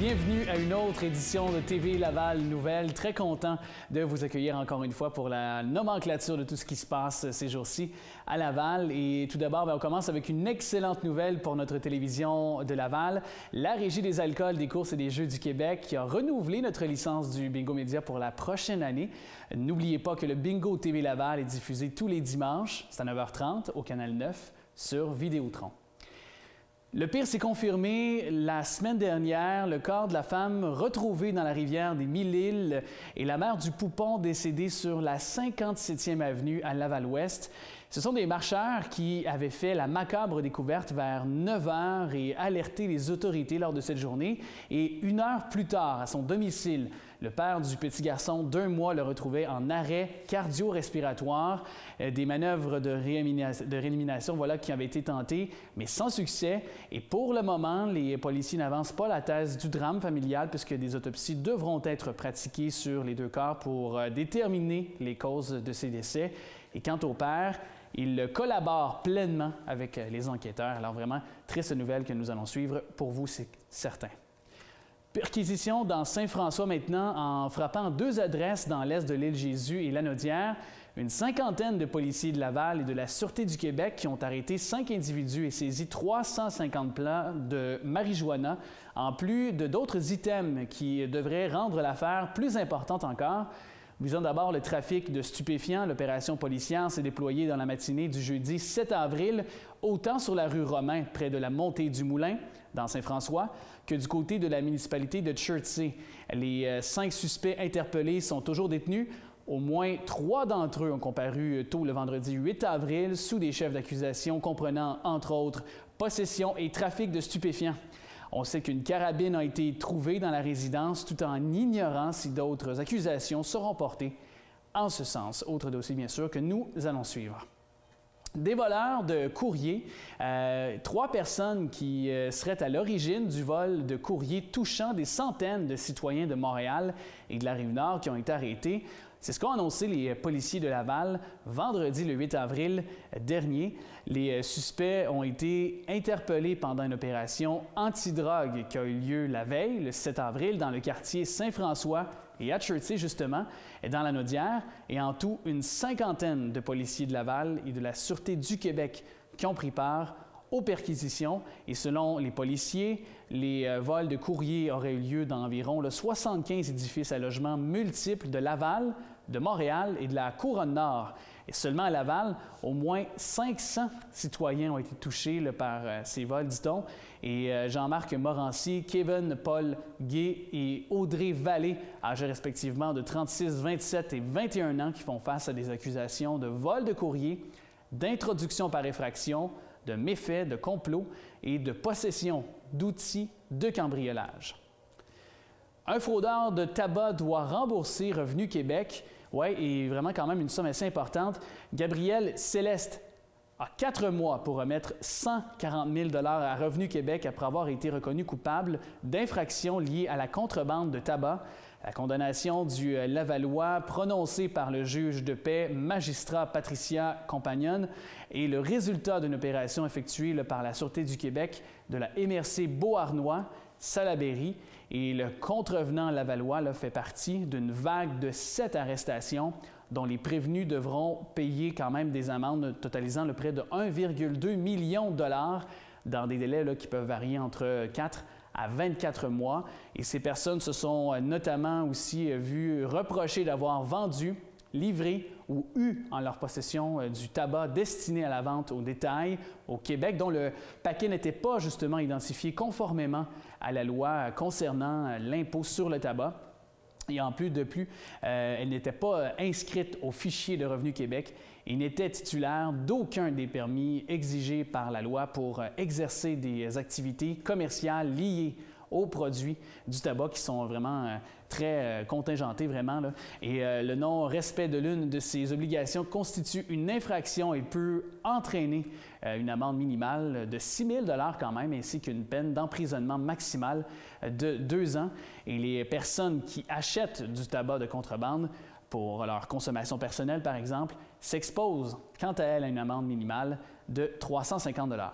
Bienvenue à une autre édition de TV Laval Nouvelles. Très content de vous accueillir encore une fois pour la nomenclature de tout ce qui se passe ces jours-ci à Laval. Et tout d'abord, on commence avec une excellente nouvelle pour notre télévision de Laval. La Régie des alcools, des courses et des jeux du Québec qui a renouvelé notre licence du Bingo Média pour la prochaine année. N'oubliez pas que le Bingo TV Laval est diffusé tous les dimanches, c'est à 9h30 au Canal 9 sur Vidéotron. Le pire s'est confirmé la semaine dernière. Le corps de la femme retrouvé dans la rivière des Mille-Îles et la mère du poupon décédée sur la 57e avenue à Laval-Ouest. Ce sont des marcheurs qui avaient fait la macabre découverte vers 9 h et alerté les autorités lors de cette journée. Et une heure plus tard, à son domicile, le père du petit garçon d'1 mois le retrouvait en arrêt cardio-respiratoire. Des manœuvres de réanimation qui avaient été tentées, mais sans succès. Et pour le moment, les policiers n'avancent pas la thèse du drame familial puisque des autopsies devront être pratiquées sur les deux corps pour déterminer les causes de ces décès. Et quant au père, il collabore pleinement avec les enquêteurs. Alors vraiment, triste nouvelle que nous allons suivre pour vous, c'est certain. Perquisition dans Saint-François maintenant en frappant 2 adresses dans l'est de l'île Jésus et Lanaudière. Une cinquantaine de policiers de Laval et de la Sûreté du Québec qui ont arrêté 5 individus et saisi 350 plants de marijuana, en plus de d'autres items qui devraient rendre l'affaire plus importante encore. Visant d'abord le trafic de stupéfiants, l'opération policière s'est déployée dans la matinée du jeudi 7 avril, autant sur la rue Romain, près de la montée du Moulin, dans Saint-François, que du côté de la municipalité de Chertsey. Les 5 suspects interpellés sont toujours détenus. Au moins 3 d'entre eux ont comparu tôt le vendredi 8 avril sous des chefs d'accusation comprenant, entre autres, possession et trafic de stupéfiants. On sait qu'une carabine a été trouvée dans la résidence tout en ignorant si d'autres accusations seront portées en ce sens. Autre dossier, bien sûr, que nous allons suivre. Des voleurs de courrier, 3 personnes qui seraient à l'origine du vol de courrier touchant des centaines de citoyens de Montréal et de la Rive-Nord qui ont été arrêtés. C'est ce qu'ont annoncé les policiers de Laval vendredi le 8 avril dernier. Les suspects ont été interpellés pendant une opération antidrogue qui a eu lieu la veille, le 7 avril, dans le quartier Saint-François et à Chertsey, justement, et dans Lanaudière. Et en tout, une cinquantaine de policiers de Laval et de la Sûreté du Québec qui ont pris part aux perquisitions. Et selon les policiers, les vols de courrier auraient eu lieu dans environ 75 édifices à logements multiples de Laval, de Montréal et de la Couronne-Nord. Et seulement à Laval, au moins 500 citoyens ont été touchés par ces vols, dit-on. Et Jean-Marc Morancy, Kevin Paul Gay et Audrey Vallée, âgés respectivement de 36, 27 et 21 ans, qui font face à des accusations de vol de courrier, d'introduction par effraction, de méfaits, de complot et de possession d'outils de cambriolage. Un fraudeur de tabac doit rembourser Revenu Québec. Oui, et vraiment quand même une somme assez importante. Gabriel Céleste a 4 mois pour remettre 140 000 $ à Revenu Québec après avoir été reconnu coupable d'infractions liées à la contrebande de tabac. La condamnation du Lavallois prononcée par le juge de paix magistrat Patricia Compagnon est le résultat d'une opération effectuée par la Sûreté du Québec de la MRC Beauharnois, Salaberry, et le contrevenant lavallois fait partie d'une vague de 7 arrestations dont les prévenus devront payer quand même des amendes totalisant près de 1,2 million de $ dans des délais qui peuvent varier entre 4 à 24 mois. Et ces personnes se sont notamment aussi vues reprocher d'avoir vendu, livré ou eu en leur possession du tabac destiné à la vente au détail au Québec, dont le paquet n'était pas justement identifié conformément à la loi concernant l'impôt sur le tabac. Et en plus, elle n'était pas inscrite au fichier de Revenu Québec et n'était titulaire d'aucun des permis exigés par la loi pour exercer des activités commerciales liées aux produits du tabac qui sont vraiment très contingentés, vraiment. Là. Et le non-respect de l'une de ces obligations constitue une infraction et peut entraîner une amende minimale de 6 000 $ quand même, ainsi qu'une peine d'emprisonnement maximale de 2 ans. Et les personnes qui achètent du tabac de contrebande pour leur consommation personnelle, par exemple, s'exposent quant à elles à une amende minimale de 350 $.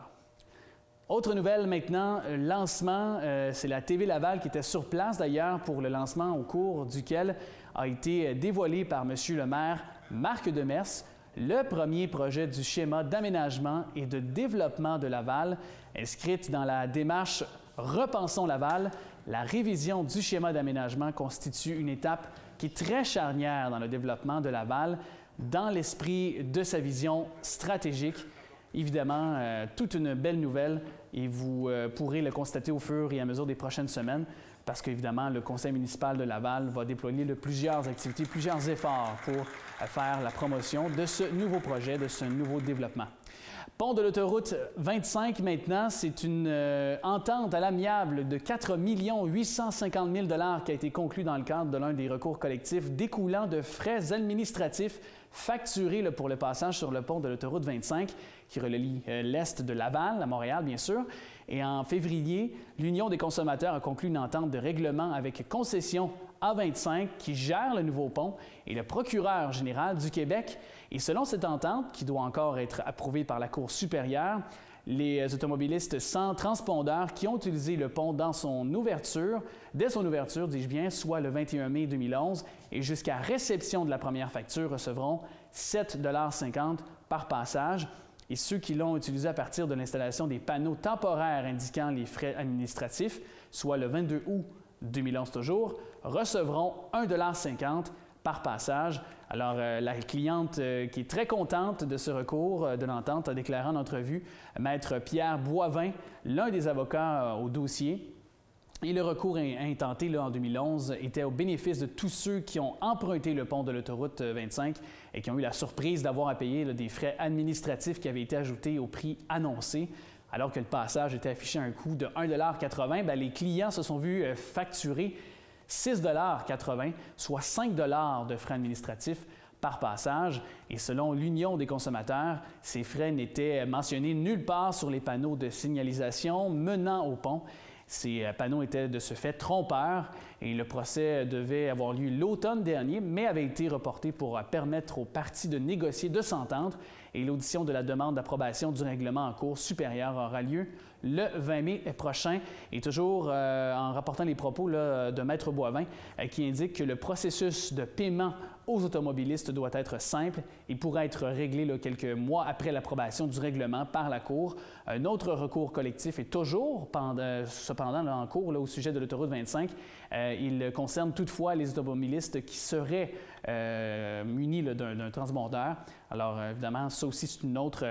Autre nouvelle maintenant, lancement, c'est la TV Laval qui était sur place d'ailleurs pour le lancement au cours duquel a été dévoilé par M. le maire Marc Demers le premier projet du schéma d'aménagement et de développement de Laval, inscrite dans la démarche Repensons Laval. La révision du schéma d'aménagement constitue une étape qui est très charnière dans le développement de Laval, dans l'esprit de sa vision stratégique. Évidemment, toute une belle nouvelle et vous pourrez le constater au fur et à mesure des prochaines semaines parce qu'évidemment, le conseil municipal de Laval va déployer plusieurs activités, plusieurs efforts pour faire la promotion de ce nouveau projet, de ce nouveau développement. Pont de l'autoroute 25 maintenant, c'est une entente à l'amiable de 4 850 000 $ qui a été conclue dans le cadre de l'un des recours collectifs découlant de frais administratifs facturés pour le passage sur le pont de l'autoroute 25 qui relie l'est de Laval à Montréal, bien sûr. Et en février, l'Union des consommateurs a conclu une entente de règlement avec Concession A25 qui gère le nouveau pont et le procureur général du Québec. Et selon cette entente, qui doit encore être approuvée par la Cour supérieure, les automobilistes sans transpondeur qui ont utilisé le pont dès son ouverture, dis-je bien, soit le 21 mai 2011 et jusqu'à réception de la première facture recevront 7,50 $ par passage. Et ceux qui l'ont utilisé à partir de l'installation des panneaux temporaires indiquant les frais administratifs, soit le 22 août 2011 toujours, recevront 1,50 $ par passage. Alors, la cliente qui est très contente de ce recours de l'entente a déclaré en entrevue Maître Pierre Boivin, l'un des avocats au dossier. Et le recours intenté en 2011 était au bénéfice de tous ceux qui ont emprunté le pont de l'autoroute 25 et qui ont eu la surprise d'avoir à payer des frais administratifs qui avaient été ajoutés au prix annoncé. Alors que le passage était affiché à un coût de 1,80 $, les clients se sont vus facturer 6,80 $, soit 5 $ de frais administratifs par passage. Et selon l'Union des consommateurs, ces frais n'étaient mentionnés nulle part sur les panneaux de signalisation menant au pont. Ces panneaux étaient de ce fait trompeurs et le procès devait avoir lieu l'automne dernier, mais avait été reporté pour permettre aux parties de négocier, de s'entendre. Et l'audition de la demande d'approbation du règlement en cour supérieure aura lieu le 20 mai prochain. Et toujours en rapportant les propos de Maître Boivin, qui indique que le processus de paiement aux automobilistes doit être simple et pourra être réglé quelques mois après l'approbation du règlement par la Cour. Un autre recours collectif est toujours cependant en cours au sujet de l'autoroute 25. Il concerne toutefois les automobilistes qui seraient munis d'un transpondeur. Alors évidemment, ça aussi c'est une autre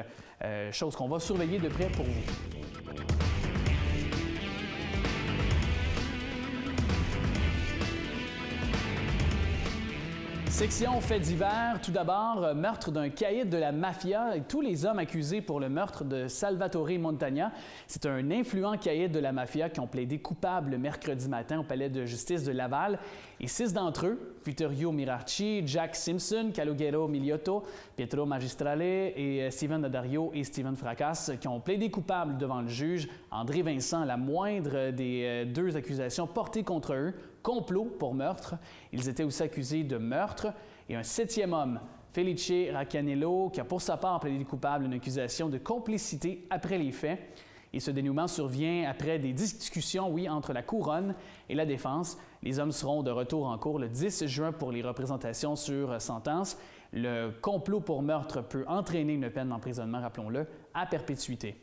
chose qu'on va surveiller de près pour vous. Section faits divers. Tout d'abord, meurtre d'un caïd de la mafia et tous les hommes accusés pour le meurtre de Salvatore Montagna. C'est un influent caïd de la mafia qui ont plaidé coupables le mercredi matin au palais de justice de Laval. Et 6 d'entre eux, Vittorio Mirarci, Jack Simpson, Calogero Miliotto, Pietro Magistrale et Steven Daddario et Steven Fracas, qui ont plaidé coupables devant le juge André Vincent, la moindre des 2 accusations portées contre eux, complot pour meurtre. Ils étaient aussi accusés de meurtre. Et un 7e homme, Felice Racaniello, qui a pour sa part plaidé coupable une accusation de complicité après les faits. Et ce dénouement survient après des discussions, entre la couronne et la défense. Les hommes seront de retour en cour le 10 juin pour les représentations sur sentence. Le complot pour meurtre peut entraîner une peine d'emprisonnement, rappelons-le, à perpétuité.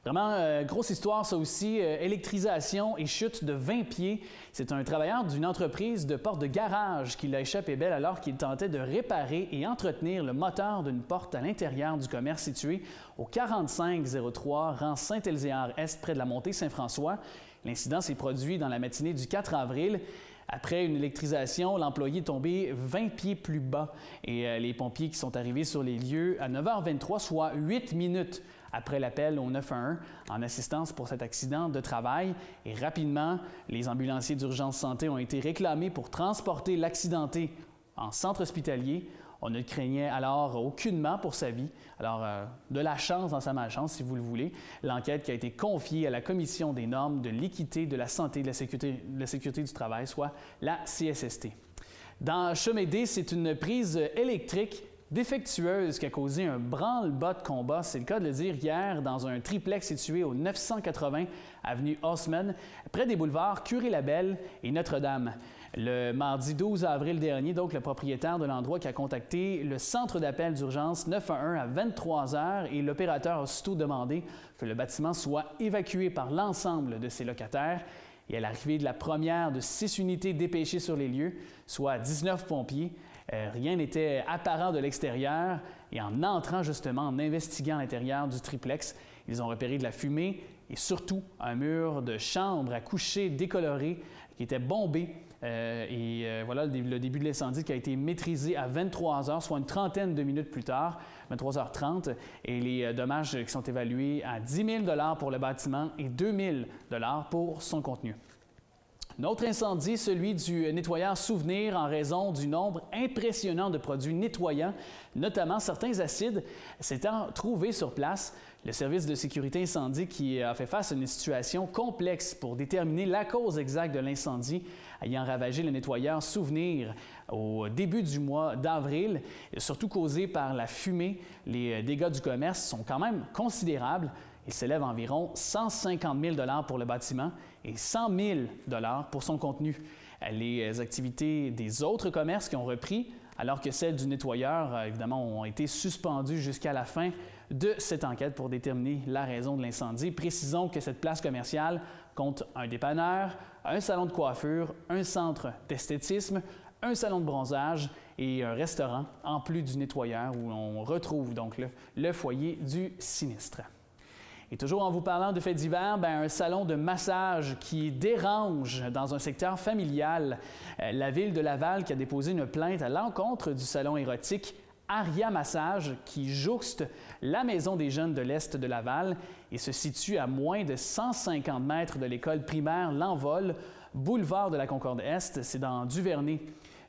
Vraiment, grosse histoire, ça aussi. Électrisation et chute de 20 pieds. C'est un travailleur d'une entreprise de porte de garage qui l'a échappé belle alors qu'il tentait de réparer et entretenir le moteur d'une porte à l'intérieur du commerce situé au 4503 rang Saint-Elzéar-Est, près de la montée Saint-François. L'incident s'est produit dans la matinée du 4 avril. Après une électrisation, l'employé est tombé 20 pieds plus bas et les pompiers qui sont arrivés sur les lieux à 9h23, soit 8 minutes après l'appel au 911 en assistance pour cet accident de travail. Et rapidement, les ambulanciers d'urgence santé ont été réclamés pour transporter l'accidenté en centre hospitalier. On ne craignait alors aucunement pour sa vie. Alors, de la chance dans sa malchance, si vous le voulez. L'enquête qui a été confiée à la Commission des normes de l'équité, de la santé et de la sécurité du travail, soit la CSST. Dans Chemédé, c'est une prise électrique défectueuse qui a causé un branle-bas de combat, c'est le cas de le dire, hier dans un triplex situé au 980 avenue Haussmann, près des boulevards Curie-Labelle et Notre-Dame. Le mardi 12 avril dernier, donc, le propriétaire de l'endroit qui a contacté le centre d'appel d'urgence 911 à 23 h et l'opérateur a aussitôt demandé que le bâtiment soit évacué par l'ensemble de ses locataires. Et à l'arrivée de la première de 6 unités dépêchées sur les lieux, soit 19 pompiers, rien n'était apparent de l'extérieur. Et en entrant justement, en investiguant l'intérieur du triplex, ils ont repéré de la fumée et surtout un mur de chambre à coucher décoloré qui était bombé. Voilà le début de l'incendie qui a été maîtrisé à 23 h, soit une trentaine de minutes plus tard, 23h30, et les dommages qui sont évalués à 10 000 pour le bâtiment et 2 000 pour son contenu. Un autre incendie, celui du nettoyeur Souvenir, en raison du nombre impressionnant de produits nettoyants, notamment certains acides, s'étant trouvés sur place. Le service de sécurité incendie qui a fait face à une situation complexe pour déterminer la cause exacte de l'incendie ayant ravagé le nettoyeur Souvenir au début du mois d'avril, surtout causé par la fumée. Les dégâts du commerce sont quand même considérables. Il s'élève à environ 150 000 pour le bâtiment et 100 000 pour son contenu. Les activités des autres commerces qui ont repris, alors que celles du nettoyeur, évidemment, ont été suspendues jusqu'à la fin de cette enquête pour déterminer la raison de l'incendie. Précisons que cette place commerciale compte un dépanneur, un salon de coiffure, un centre d'esthétisme, un salon de bronzage et un restaurant, en plus du nettoyeur où on retrouve donc le foyer du sinistre. Et toujours en vous parlant de faits divers, un salon de massage qui dérange dans un secteur familial. La ville de Laval qui a déposé une plainte à l'encontre du salon érotique Aria Massage qui jouxte la Maison des jeunes de l'Est de Laval et se situe à moins de 150 mètres de l'école primaire L'Envol, boulevard de la Concorde-Est, c'est dans Duvernay.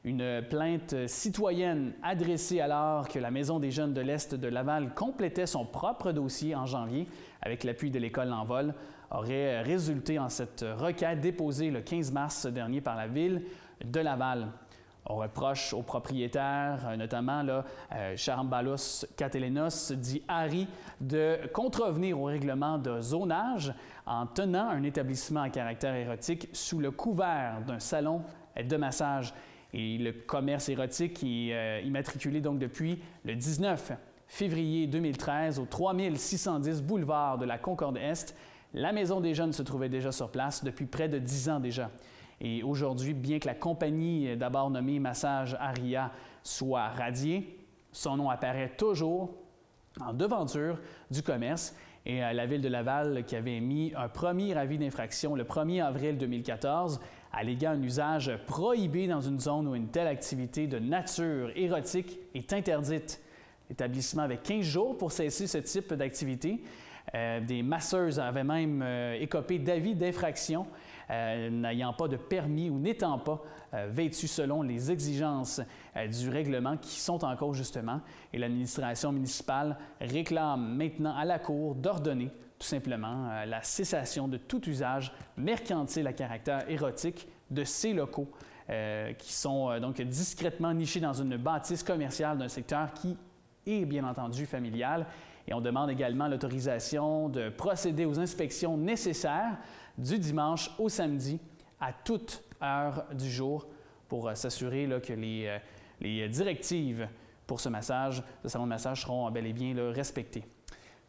Une plainte citoyenne adressée alors que la Maison des jeunes de l'Est de Laval complétait son propre dossier en janvier avec l'appui de l'école L'Envol aurait résulté en cette requête déposée le 15 mars dernier par la ville de Laval. On reproche aux propriétaires, notamment Charambalos Catelenos, dit Harry, de contrevenir au règlement de zonage en tenant un établissement à caractère érotique sous le couvert d'un salon de massage. Et le commerce érotique est immatriculé donc depuis le 19 février 2013 au 3610 boulevard de la Concorde-Est. La Maison des jeunes se trouvait déjà sur place depuis près de 10 ans déjà. Et aujourd'hui, bien que la compagnie d'abord nommée Massage Aria soit radiée, son nom apparaît toujours en devanture du commerce. Et la Ville de Laval qui avait émis un premier avis d'infraction le 1er avril 2014 alléguant un usage prohibé dans une zone où une telle activité de nature érotique est interdite. L'établissement avait 15 jours pour cesser ce type d'activité. Des masseuses avaient même écopé d'avis d'infraction n'ayant pas de permis ou n'étant pas vêtues selon les exigences du règlement qui sont en cause justement. Et l'administration municipale réclame maintenant à la Cour d'ordonner tout simplement la cessation de tout usage mercantile à caractère érotique de ces locaux qui sont donc discrètement nichés dans une bâtisse commerciale d'un secteur qui est bien entendu familial. Et on demande également l'autorisation de procéder aux inspections nécessaires du dimanche au samedi à toute heure du jour pour s'assurer que les directives pour ce salon de massage seront bel et bien respectées.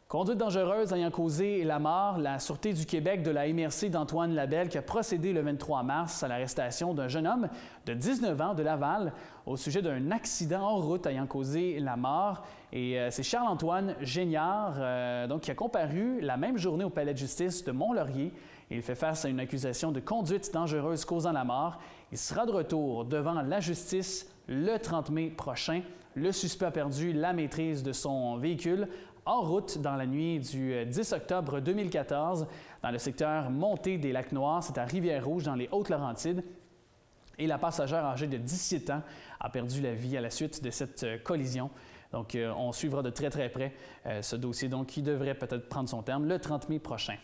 Conduite dangereuse ayant causé la mort, la Sûreté du Québec de la MRC d'Antoine Labelle qui a procédé le 23 mars à l'arrestation d'un jeune homme de 19 ans de Laval au sujet d'un accident en route ayant causé la mort. Et c'est Charles-Antoine Géniard qui a comparu la même journée au palais de justice de Mont-Laurier. Il fait face à une accusation de conduite dangereuse causant la mort. Il sera de retour devant la justice le 30 mai prochain. Le suspect a perdu la maîtrise de son véhicule en route dans la nuit du 10 octobre 2014 dans le secteur Montée des Lacs-Noirs, c'est à Rivière-Rouge dans les Hautes-Laurentides. Et la passagère âgée de 17 ans a perdu la vie à la suite de cette collision. Donc, on suivra de très près ce dossier donc, qui devrait peut-être prendre son terme le 30 mai prochain.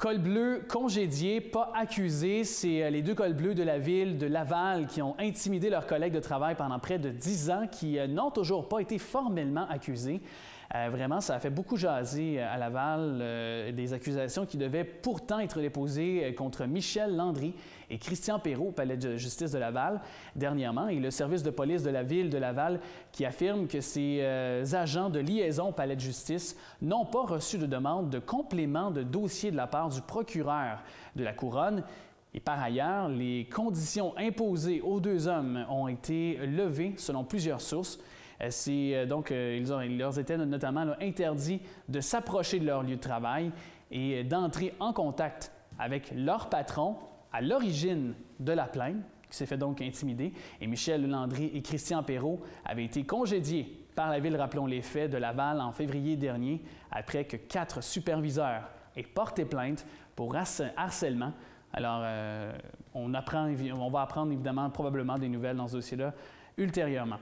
Col bleu congédiés, pas accusés, c'est les 2 cols bleus de la ville de Laval qui ont intimidé leurs collègues de travail pendant près de 10 ans, qui n'ont toujours pas été formellement accusés. Vraiment, ça a fait beaucoup jaser à Laval, des accusations qui devaient pourtant être déposées contre Michel Landry et Christian Perrault au palais de justice de Laval dernièrement. Et le service de police de la ville de Laval qui affirme que ces agents de liaison au palais de justice n'ont pas reçu de demande de complément de dossier de la part du procureur de la Couronne. Et par ailleurs, les conditions imposées aux 2 hommes ont été levées selon plusieurs sources. Il leur était notamment interdit de s'approcher de leur lieu de travail et d'entrer en contact avec leur patron à l'origine de la plainte, qui s'est fait donc intimider. Et Michel Landry et Christian Perrault avaient été congédiés par la ville, rappelons les faits, de Laval en février dernier, après que 4 superviseurs aient porté plainte pour harcèlement. Alors, on va apprendre évidemment probablement des nouvelles dans ce dossier-là ultérieurement.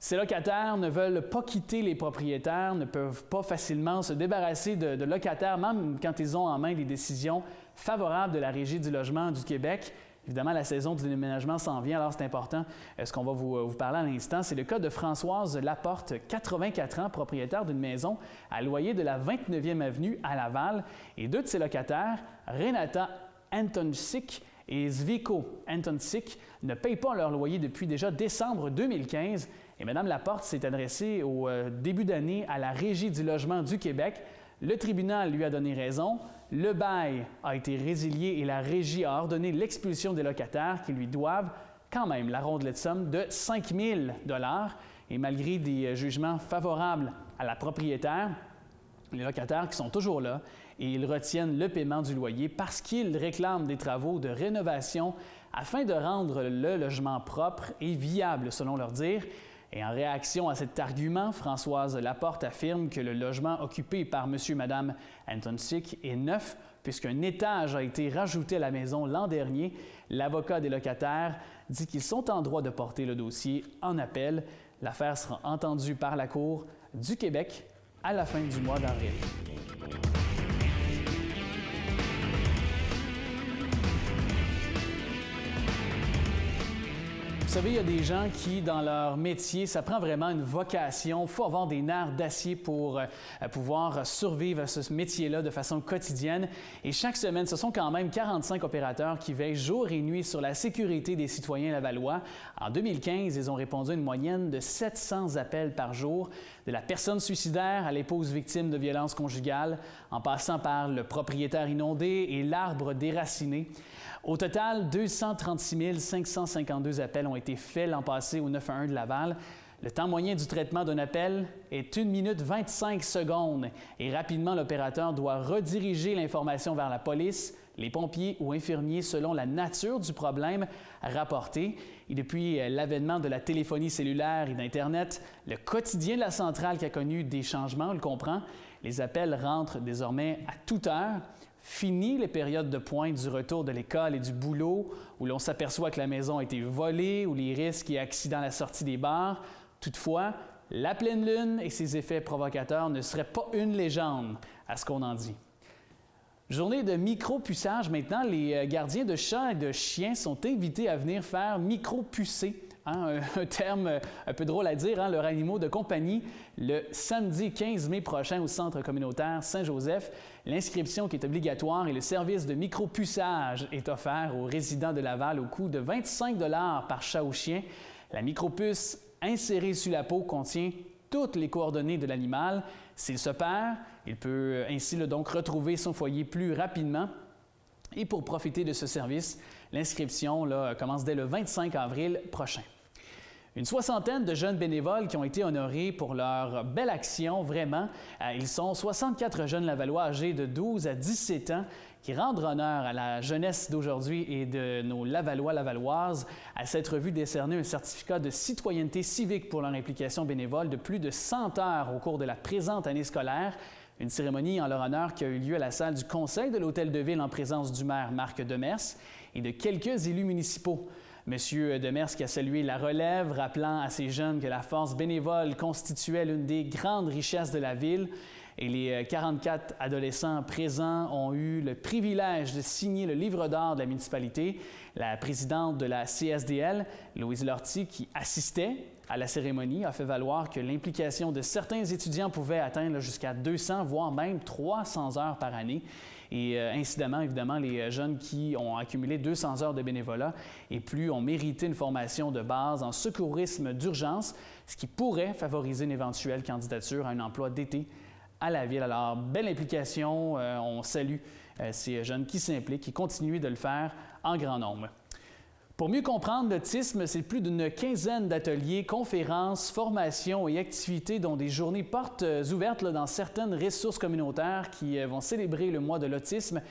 Ces locataires ne veulent pas quitter les propriétaires, ne peuvent pas facilement se débarrasser de locataires, même quand ils ont en main des décisions favorables de la Régie du logement du Québec. Évidemment, la saison du déménagement s'en vient, alors c'est important. Ce qu'on va vous parler à l'instant, c'est le cas de Françoise Laporte, 84 ans, propriétaire d'une maison à loyer de la 29e avenue à Laval. Et 2 de ses locataires, Renata Antoncic et Zviko Antoncic, ne payent pas leur loyer depuis déjà décembre 2015. Et Mme Laporte s'est adressée au début d'année à la Régie du logement du Québec. Le tribunal lui a donné raison. Le bail a été résilié et la Régie a ordonné l'expulsion des locataires qui lui doivent quand même la rondelette somme de 5 000 $. Et malgré des jugements favorables à la propriétaire, les locataires qui sont toujours là et ils retiennent le paiement du loyer parce qu'ils réclament des travaux de rénovation afin de rendre le logement propre et viable, selon leur dire. Et en réaction à cet argument, Françoise Laporte affirme que le logement occupé par M. et Mme Antoncic est neuf, puisqu'un étage a été rajouté à la maison l'an dernier. L'avocat des locataires dit qu'ils sont en droit de porter le dossier en appel. L'affaire sera entendue par la Cour du Québec à la fin du mois d'avril. Vous savez, il y a des gens qui, dans leur métier, ça prend vraiment une vocation. Il faut avoir des nerfs d'acier pour pouvoir survivre à ce métier-là de façon quotidienne. Et chaque semaine, ce sont quand même 45 opérateurs qui veillent jour et nuit sur la sécurité des citoyens lavallois. En 2015, ils ont répondu à une moyenne de 700 appels par jour, de la personne suicidaire à l'épouse victime de violences conjugales, en passant par le propriétaire inondé et l'arbre déraciné. Au total, 236 552 appels ont été faits l'an passé au 911 de Laval. Le temps moyen du traitement d'un appel est 1 minute 25 secondes et rapidement, l'opérateur doit rediriger l'information vers la police, les pompiers ou infirmiers selon la nature du problème rapporté. Et depuis l'avènement de la téléphonie cellulaire et d'Internet, le quotidien de la centrale qui a connu des changements, on le comprend, les appels rentrent désormais à toute heure. Fini les périodes de pointe du retour de l'école et du boulot où l'on s'aperçoit que la maison a été volée ou les risques et accidents à la sortie des bars. Toutefois, la pleine lune et ses effets provocateurs ne seraient pas une légende à ce qu'on en dit. Journée de micro-puçage. Maintenant, les gardiens de chats et de chiens sont invités à venir faire micro-pucer. Un terme un peu drôle à dire, leurs animaux de compagnie, le samedi 15 mai prochain au Centre communautaire Saint-Joseph. L'inscription qui est obligatoire et le service de micro-puçage est offert aux résidents de Laval au coût de 25 $ par chat ou chien. La micropuce insérée sur la peau contient toutes les coordonnées de l'animal. S'il se perd, il peut ainsi donc retrouver son foyer plus rapidement. Et pour profiter de ce service, l'inscription commence dès le 25 avril prochain. Une soixantaine de jeunes bénévoles qui ont été honorés pour leur belle action, vraiment. Ils sont 64 jeunes Lavallois âgés de 12 à 17 ans qui rendent honneur à la jeunesse d'aujourd'hui et de nos Lavallois, Lavalloises, à s'être vu décerner un certificat de citoyenneté civique pour leur implication bénévole de plus de 100 heures au cours de la présente année scolaire. Une cérémonie en leur honneur qui a eu lieu à la salle du Conseil de l'Hôtel de Ville en présence du maire Marc Demers et de quelques élus municipaux. Monsieur Demers qui a salué la relève, rappelant à ces jeunes que la force bénévole constituait l'une des grandes richesses de la ville. Et les 44 adolescents présents ont eu le privilège de signer le livre d'or de la municipalité. La présidente de la CSDL, Louise Lortie, qui assistait à la cérémonie, a fait valoir que l'implication de certains étudiants pouvait atteindre jusqu'à 200, voire même 300 heures par année. Et incidemment, évidemment, les jeunes qui ont accumulé 200 heures de bénévolat et plus ont mérité une formation de base en secourisme d'urgence, ce qui pourrait favoriser une éventuelle candidature à un emploi d'été à la ville. Alors, belle implication, on salue ces jeunes qui s'impliquent et continuent de le faire en grand nombre. Pour mieux comprendre l'autisme, c'est plus d'une quinzaine d'ateliers, conférences, formations et activités, dont des journées portes ouvertes dans certaines ressources communautaires qui vont célébrer le mois de l'autisme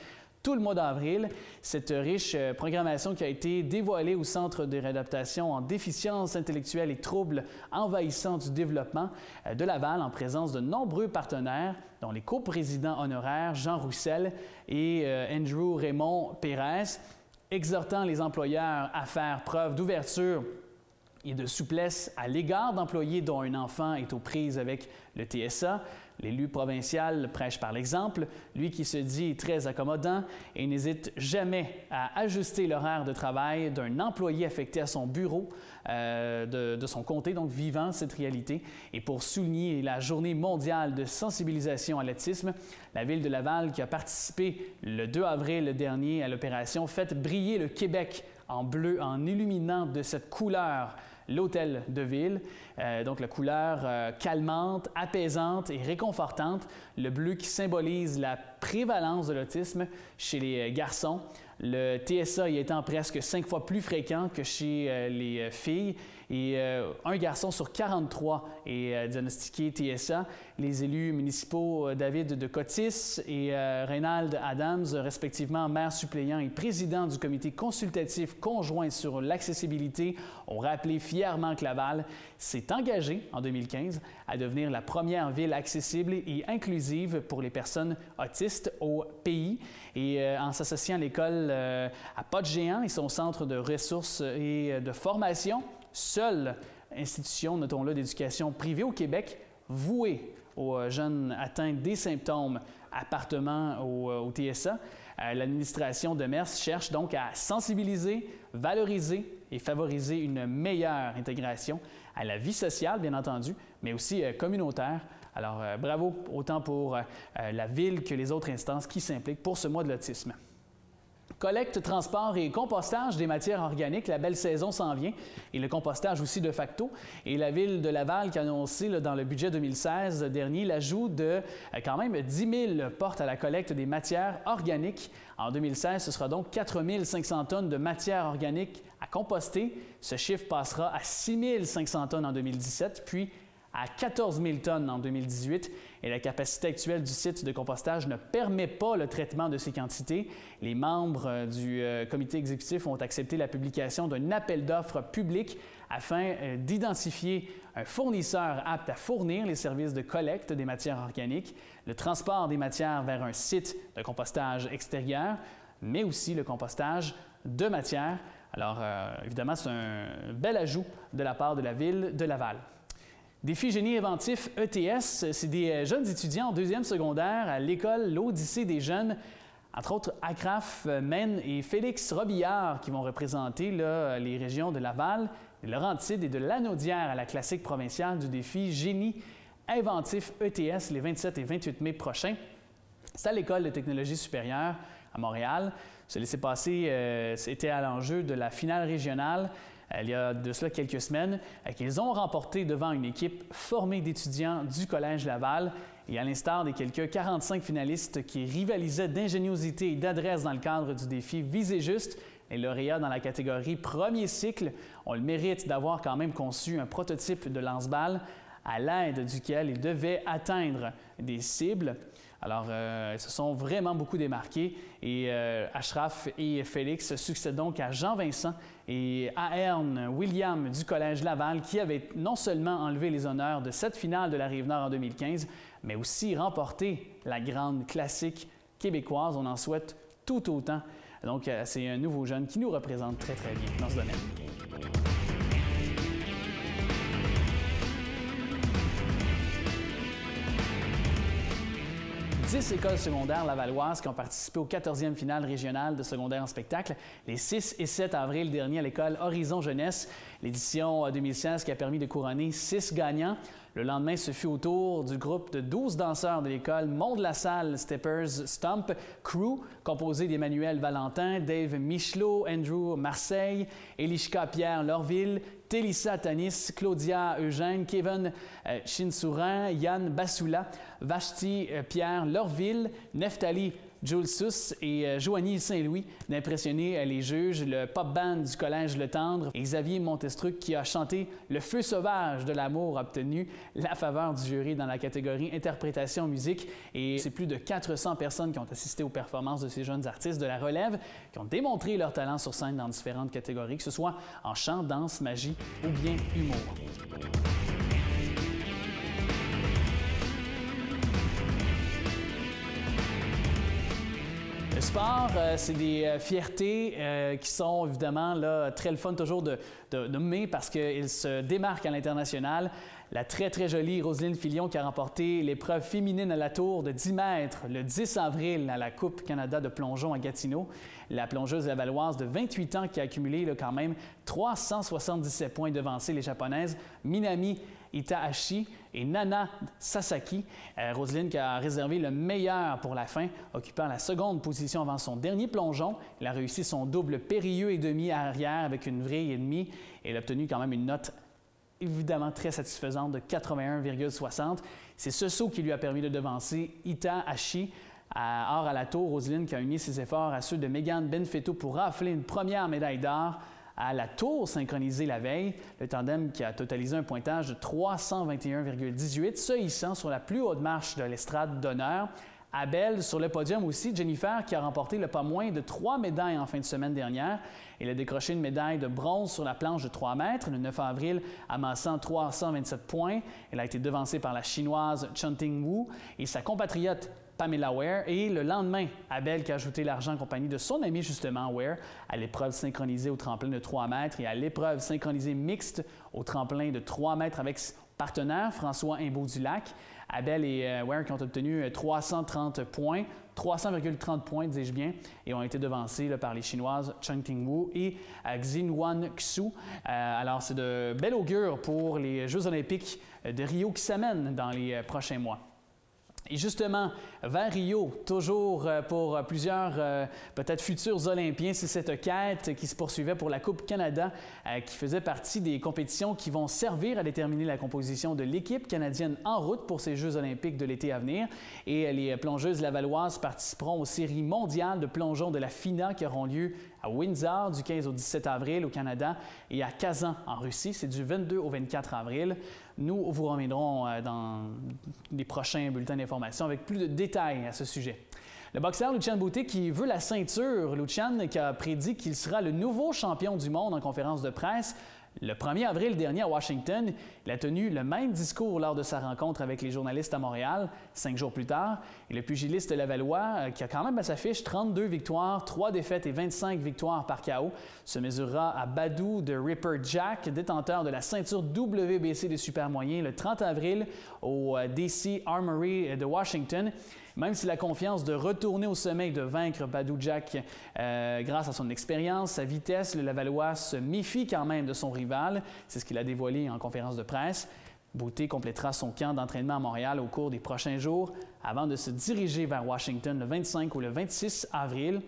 tout le mois d'avril. Cette riche programmation qui a été dévoilée au Centre de réadaptation en déficience intellectuelle et troubles envahissants du développement de Laval, en présence de nombreux partenaires, dont les coprésidents honoraires Jean Roussel et Andrew Raymond Pérez, exhortant les employeurs à faire preuve d'ouverture et de souplesse à l'égard d'employés dont un enfant est aux prises avec le TSA. L'élu provincial prêche par l'exemple, lui qui se dit très accommodant et n'hésite jamais à ajuster l'horaire de travail d'un employé affecté à son bureau de son comté, donc vivant cette réalité. Et pour souligner la journée mondiale de sensibilisation à l'autisme, la Ville de Laval, qui a participé le 2 avril dernier à l'opération Faites briller le Québec en bleu en illuminant de cette couleur l'hôtel de ville, donc la couleur calmante, apaisante et réconfortante, le bleu qui symbolise la prévalence de l'autisme chez les garçons, le TSA y étant presque 5 fois plus fréquent que chez les filles et un garçon sur 43 est diagnostiqué TSA. Les élus municipaux David de Cotis et Reynald Adams, respectivement maire suppléant et président du comité consultatif conjoint sur l'accessibilité, ont rappelé fièrement que Laval s'est engagé en 2015 à devenir la première ville accessible et inclusive pour les personnes autistes au pays. Et en s'associant à l'école à Pas-de-Géant et son centre de ressources et de formation, seule institution, notons-le, d'éducation privée au Québec vouée aux jeunes atteints des symptômes appartenant au TSA, l'administration de Mers cherche donc à sensibiliser, valoriser et favoriser une meilleure intégration à la vie sociale, bien entendu, mais aussi communautaire. Alors, bravo autant pour la Ville que les autres instances qui s'impliquent pour ce mois de l'autisme. Collecte, transport et compostage des matières organiques, la belle saison s'en vient, et le compostage aussi de facto. Et la Ville de Laval qui a annoncé dans le budget 2016 dernier l'ajout de quand même 10 000 portes à la collecte des matières organiques. En 2016, ce sera donc 4 500 tonnes de matières organiques à composter. Ce chiffre passera à 6 500 tonnes en 2017, puis à 14 000 tonnes en 2018 et la capacité actuelle du site de compostage ne permet pas le traitement de ces quantités. Les membres du comité exécutif ont accepté la publication d'un appel d'offres public afin d'identifier un fournisseur apte à fournir les services de collecte des matières organiques, le transport des matières vers un site de compostage extérieur, mais aussi le compostage de matières. Alors, évidemment, c'est un bel ajout de la part de la Ville de Laval. Défi génie inventif ETS, c'est des jeunes étudiants en deuxième secondaire à l'école L'Odyssée des jeunes, entre autres Acraf, Men et Félix Robillard qui vont représenter les régions de Laval, de Laurentides et de Lanaudière à la classique provinciale du défi génie inventif ETS les 27 et 28 mai prochains. C'est à l'École de technologie supérieure à Montréal. Ce laissez-passer c'était à l'enjeu de la finale régionale. Il y a de cela quelques semaines, qu'ils ont remporté devant une équipe formée d'étudiants du Collège Laval. Et à l'instar des quelques 45 finalistes qui rivalisaient d'ingéniosité et d'adresse dans le cadre du défi Visez juste, les lauréats dans la catégorie premier cycle ont le mérite d'avoir quand même conçu un prototype de lance-balles à l'aide duquel ils devaient atteindre des cibles. Alors, ils se sont vraiment beaucoup démarqués et Achraf et Félix succèdent donc à Jean-Vincent et Ahern William du Collège Laval qui avaient non seulement enlevé les honneurs de cette finale de la Rive-Nord en 2015, mais aussi remporté la grande classique québécoise. On en souhaite tout autant. Donc, c'est un nouveau jeune qui nous représente très, très bien dans ce domaine. 10 écoles secondaires lavalloises qui ont participé aux 14e finales régionales de secondaire en spectacle les 6 et 7 avril dernier à l'école Horizon Jeunesse, l'édition 2016 qui a permis de couronner 6 gagnants. Le lendemain, ce fut au tour du groupe de 12 danseurs de l'école Mont-de-la-Salle Steppers Stomp Crew, composé d'Emmanuel Valentin, Dave Michelot, Andrew Marseille, Elishka Pierre Lorville, Télissa Tanis, Claudia Eugène, Kevin Chinsouran, Yann Bassoula, Vashti Pierre Lorville, Neftali Julsus et Joanie Saint-Louis d'impressionner les juges, le pop band du Collège Le Tendre et Xavier Montestruc qui a chanté Le feu sauvage de l'amour a obtenu la faveur du jury dans la catégorie interprétation musique et c'est plus de 400 personnes qui ont assisté aux performances de ces jeunes artistes de la relève qui ont démontré leur talent sur scène dans différentes catégories, que ce soit en chant, danse, magie ou bien humour. Le sport, c'est des fiertés qui sont évidemment là, très le fun toujours de nommer parce qu'ils se démarquent à l'international. La très, très jolie Roseline Filion qui a remporté l'épreuve féminine à la tour de 10 mètres le 10 avril à la Coupe Canada de plongeon à Gatineau. La plongeuse lavalloise de 28 ans qui a accumulé là, quand même 377 points devancé les Japonaises Minami Itahashi et Nana Sasaki. Roseline qui a réservé le meilleur pour la fin, occupant la seconde position avant son dernier plongeon. Elle a réussi son double périlleux et demi arrière avec une vrille et demie. Elle a obtenu quand même une note évidemment très satisfaisante de 81,60. C'est ce saut qui lui a permis de devancer Itahashi. Or, à la tour, Roseline qui a uni ses efforts à ceux de Megan Benfetto pour rafler une première médaille d'or à la tour synchronisée la veille, le tandem qui a totalisé un pointage de 321,18, se hissant sur la plus haute marche de l'estrade d'honneur. Abel sur le podium aussi, Jennifer qui a remporté le pas moins de 3 médailles en fin de semaine dernière. Elle a décroché une médaille de bronze sur la planche de 3 mètres le 9 avril, amassant 327 points. Elle a été devancée par la Chinoise Chunting Wu et sa compatriote Pamela Ware. Et le lendemain, Abel qui a ajouté l'argent en compagnie de son ami justement Ware à l'épreuve synchronisée au tremplin de 3 mètres et à l'épreuve synchronisée mixte au tremplin de 3 mètres avec son partenaire François Imbeau-du-Lac. Abel et Ware qui ont obtenu 330 points, 300,30 points, dis-je bien, et ont été devancés là, par les Chinoises Cheng Tingwu et Xinhuan Xu. Alors, c'est de bel augure pour les Jeux olympiques de Rio qui s'amènent dans les prochains mois. Et justement, vers Rio, toujours pour plusieurs peut-être futurs Olympiens, c'est cette quête qui se poursuivait pour la Coupe Canada qui faisait partie des compétitions qui vont servir à déterminer la composition de l'équipe canadienne en route pour ces Jeux olympiques de l'été à venir. Et les plongeuses lavalloises participeront aux séries mondiales de plongeon de la FINA qui auront lieu à Windsor du 15 au 17 avril au Canada et à Kazan en Russie. C'est du 22 au 24 avril. Nous vous reviendrons dans les prochains bulletins d'information avec plus de détails à ce sujet. Le boxeur Lucian Boutet qui veut la ceinture. Lucian qui a prédit qu'il sera le nouveau champion du monde en conférence de presse. Le 1er avril dernier à Washington, il a tenu le même discours lors de sa rencontre avec les journalistes à Montréal, 5 jours plus tard. Et le pugiliste lavallois, qui a quand même à sa fiche 32 victoires, 3 défaites et 25 victoires par KO, se mesurera à Badou de Ripper Jack, détenteur de la ceinture WBC des super moyens, le 30 avril au DC Armory de Washington. Même si la confiance de retourner au sommet et de vaincre Badou Jack grâce à son expérience, sa vitesse, le Lavallois se méfie quand même de son rival. C'est ce qu'il a dévoilé en conférence de presse. Boutet complétera son camp d'entraînement à Montréal au cours des prochains jours avant de se diriger vers Washington le 25 ou le 26 avril.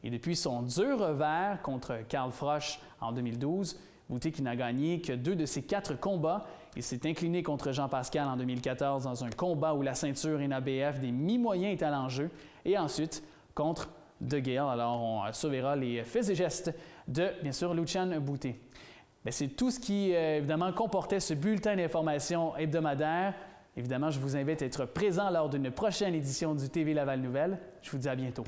Et depuis son dur revers contre Carl Froch en 2012, Boutet qui n'a gagné que 2 de ses 4 combats. Il s'est incliné contre Jean Pascal en 2014 dans un combat où la ceinture NABF des mi-moyens est à l'enjeu. Et ensuite, contre De Gale. Alors, on surveillera les faits et gestes de, bien sûr, Lucian Boutet. C'est tout ce qui, évidemment, comportait ce bulletin d'information hebdomadaire. Évidemment, je vous invite à être présent lors d'une prochaine édition du TV Laval Nouvelles. Je vous dis à bientôt.